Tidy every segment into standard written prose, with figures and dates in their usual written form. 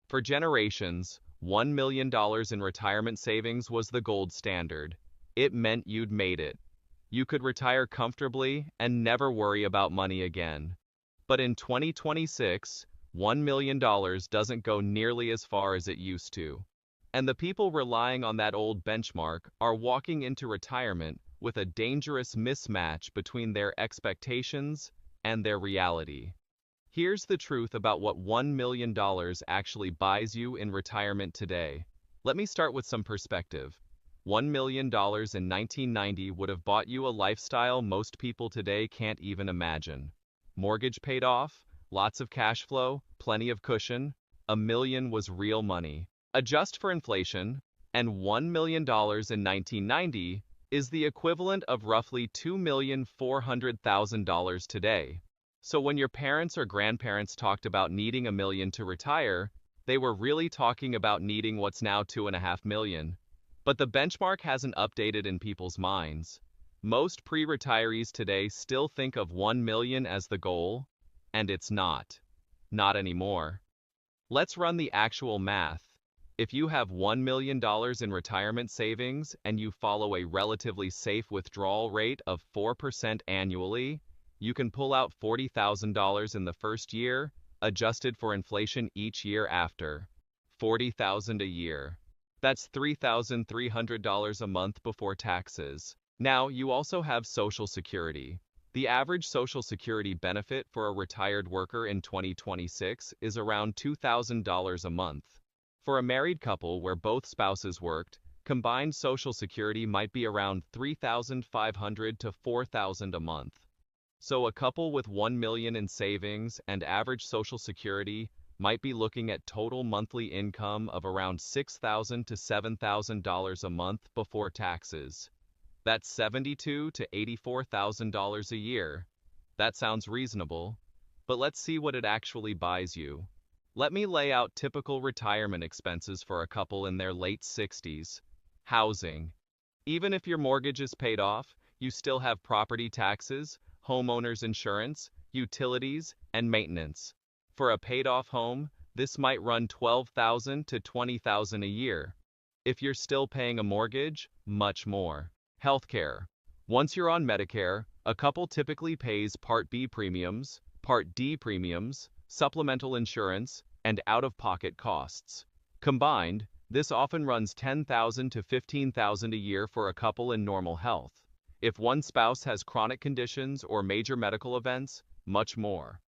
For generations, $1 million in retirement savings was the gold standard. It meant you'd made it. You could retire comfortably and never worry about money again. But in 2026, $1 million doesn't go nearly as far as it used to. And the people relying on that old benchmark are walking into retirement with a dangerous mismatch between their expectations and their reality. Here's the truth about what $1 million actually buys you in retirement today. Let me start with some perspective. $1 million in 1990 would have bought you a lifestyle most people today can't even imagine. Mortgage paid off, lots of cash flow, plenty of cushion. $1 million was real money. Adjust for inflation, and $1 million in 1990 is the equivalent of roughly $2,400,000 today. So when your parents or grandparents talked about needing $1 million to retire, they were really talking about needing what's now $2.5 million. But the benchmark hasn't updated in people's minds. Most pre-retirees today still think of $1 million as the goal, and it's not. Not anymore. Let's run the actual math. If you have $1 million in retirement savings and you follow a relatively safe withdrawal rate of 4% annually, you can pull out $40,000 in the first year, adjusted for inflation each year after. $40,000 a year. That's $3,300 a month before taxes. Now, you also have Social Security. The average Social Security benefit for a retired worker in 2026 is around $2,000 a month. For a married couple where both spouses worked, combined Social Security might be around $3,500 to $4,000 a month. So a couple with $1 million in savings and average Social Security might be looking at total monthly income of around $6,000 to $7,000 a month before taxes. That's $72,000 to $84,000 a year. That sounds reasonable, but let's see what it actually buys you. Let me lay out typical retirement expenses for a couple in their late 60s. Housing. Even if your mortgage is paid off, you still have property taxes, homeowners insurance, utilities, and maintenance. For a paid-off home, this might run $12,000 to $20,000 a year. If you're still paying a mortgage, much more. Healthcare. Once you're on Medicare, a couple typically pays Part B premiums, Part D premiums, supplemental insurance, and out-of-pocket costs. Combined, this often runs $10,000 to $15,000 a year for a couple in normal health. If one spouse has chronic conditions or major medical events, much more.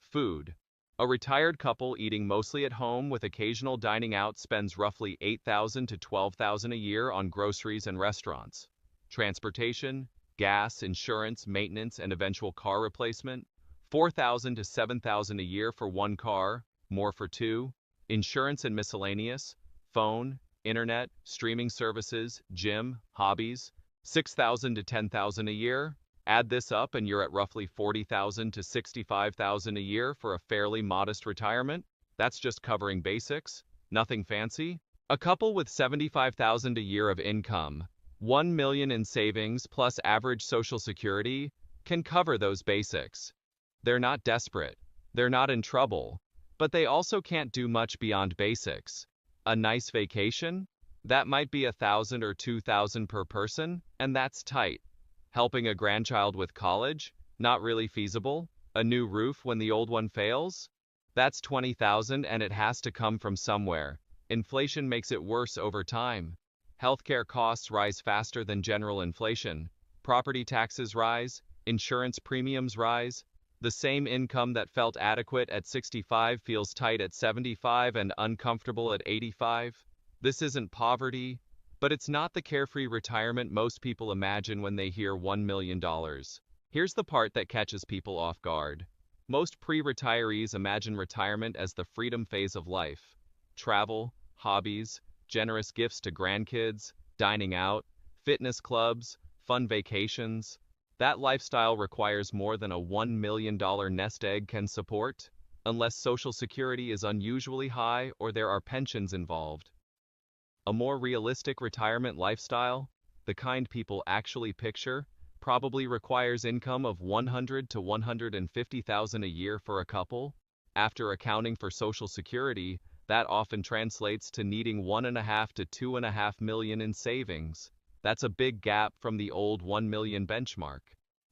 Food. A retired couple eating mostly at home with occasional dining out spends roughly $8,000 to $12,000 a year on groceries and restaurants. Transportation, gas, insurance, maintenance, and eventual car replacement, $4,000 to $7,000 a year for one car, more for two. Insurance and miscellaneous, phone, internet, streaming services, gym, hobbies, $6,000 to $10,000 a year. Add this up and you're at roughly $40,000 to $65,000 a year for a fairly modest retirement. That's just covering basics, nothing fancy. A couple with $75,000 a year of income, $1 million in savings plus average Social Security can cover those basics. They're not desperate, they're not in trouble, but they also can't do much beyond basics. A nice vacation? That might be $1,000 or $2,000 per person, and that's tight. Helping a grandchild with college? Not really feasible. A new roof when the old one fails? That's $20,000 and it has to come from somewhere. Inflation makes it worse over time. Healthcare costs rise faster than general inflation. Property taxes rise, insurance premiums rise. The same income that felt adequate at 65 feels tight at 75 and uncomfortable at 85. This isn't poverty, but it's not the carefree retirement most people imagine when they hear $1 million. Here's the part that catches people off guard. Most pre-retirees imagine retirement as the freedom phase of life. Travel, hobbies, generous gifts to grandkids, dining out, fitness clubs, fun vacations. That lifestyle requires more than a $1 million nest egg can support, unless Social Security is unusually high or there are pensions involved. A more realistic retirement lifestyle, the kind people actually picture, probably requires income of $100,000 to $150,000 a year for a couple. After accounting for Social Security, That often translates to needing 1.5 to 2.5 million in savings. That's a big gap from the old 1 million benchmark.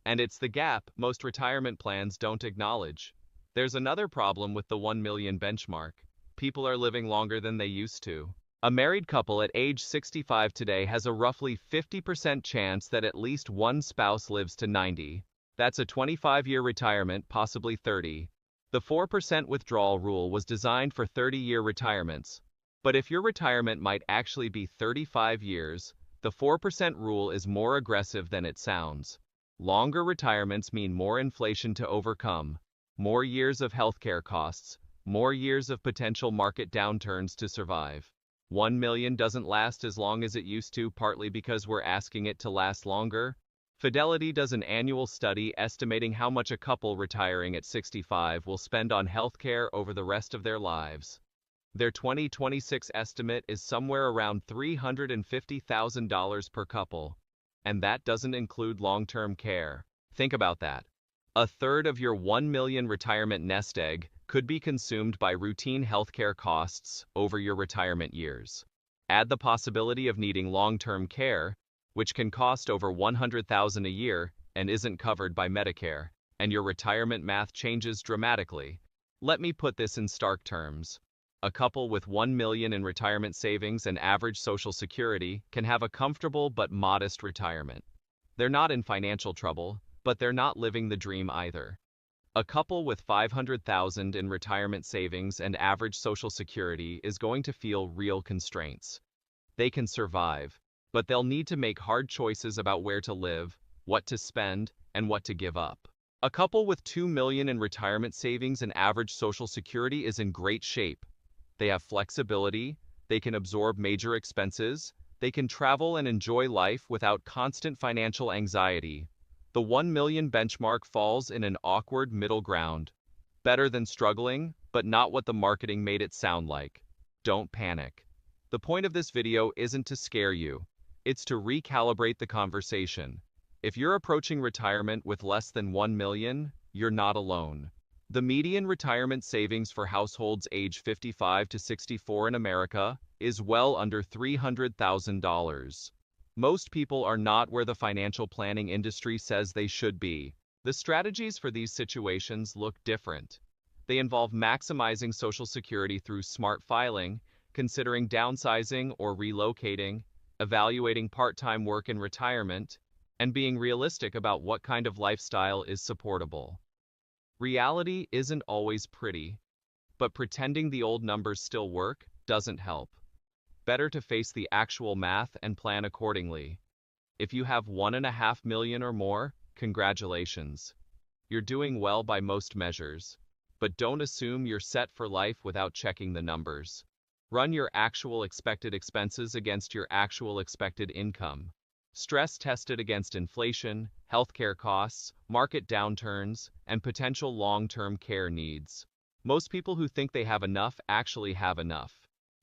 And it's the gap most retirement plans don't acknowledge. There's another problem with the 1 million benchmark. People are living longer than they used to. A married couple at age 65 today has a roughly 50% chance that at least one spouse lives to 90. That's a 25-year retirement, possibly 30. The 4% withdrawal rule was designed for 30-year retirements. But if your retirement might actually be 35 years, the 4% rule is more aggressive than it sounds. Longer retirements mean more inflation to overcome, more years of healthcare costs, more years of potential market downturns to survive. 1 million doesn't last as long as it used to, partly because we're asking it to last longer. Fidelity does an annual study estimating how much a couple retiring at 65 will spend on healthcare over the rest of their lives. Their 2026 estimate is somewhere around $350,000 per couple. And that doesn't include long-term care. Think about that. A third of your 1 million retirement nest egg could be consumed by routine healthcare costs over your retirement years. Add the possibility of needing long-term care, which can cost over $100,000 a year and isn't covered by Medicare, and your retirement math changes dramatically. Let me put this in stark terms. A couple with 1 million in retirement savings and average Social Security can have a comfortable but modest retirement. They're not in financial trouble, but they're not living the dream either. A couple with 500,000 in retirement savings and average Social Security is going to feel real constraints. They can survive, but they'll need to make hard choices about where to live, what to spend, and what to give up. A couple with 2 million in retirement savings and average Social Security is in great shape. They have flexibility, they can absorb major expenses, they can travel and enjoy life without constant financial anxiety. The 1 million benchmark falls in an awkward middle ground. Better than struggling, but not what the marketing made it sound like. Don't panic. The point of this video isn't to scare you. It's to recalibrate the conversation. If you're approaching retirement with less than 1 million, you're not alone. The median retirement savings for households age 55 to 64 in America is well under $300,000. Most people are not where the financial planning industry says they should be. The strategies for these situations look different. They involve maximizing Social Security through smart filing, considering downsizing or relocating, evaluating part-time work in retirement, and being realistic about what kind of lifestyle is supportable. Reality isn't always pretty, but pretending the old numbers still work doesn't help. Better to face the actual math and plan accordingly. If you have 1.5 million or more, congratulations. You're doing well by most measures, but don't assume you're set for life without checking the numbers. Run your actual expected expenses against your actual expected income. Stress test it against inflation, healthcare costs, market downturns, and potential long-term care needs. Most people who think they have enough actually have enough.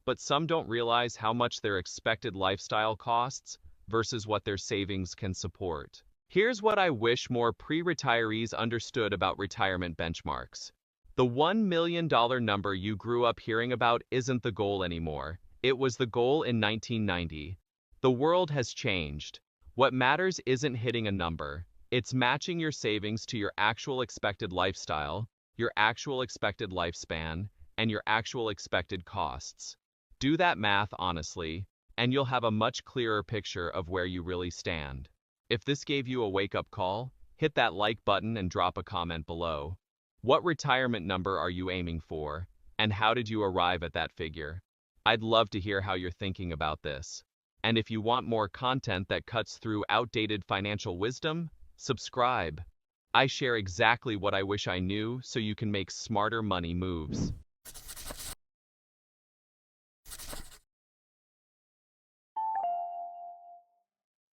But some don't realize how much their expected lifestyle costs versus what their savings can support. Here's what I wish more pre-retirees understood about retirement benchmarks. The $1 million number you grew up hearing about isn't the goal anymore. It was the goal in 1990. The world has changed. What matters isn't hitting a number. It's matching your savings to your actual expected lifestyle, your actual expected lifespan, and your actual expected costs. Do that math honestly, and you'll have a much clearer picture of where you really stand. If this gave you a wake-up call, hit that like button and drop a comment below. What retirement number are you aiming for, and how did you arrive at that figure? I'd love to hear how you're thinking about this. And if you want more content that cuts through outdated financial wisdom, subscribe. I share exactly what I wish I knew so you can make smarter money moves.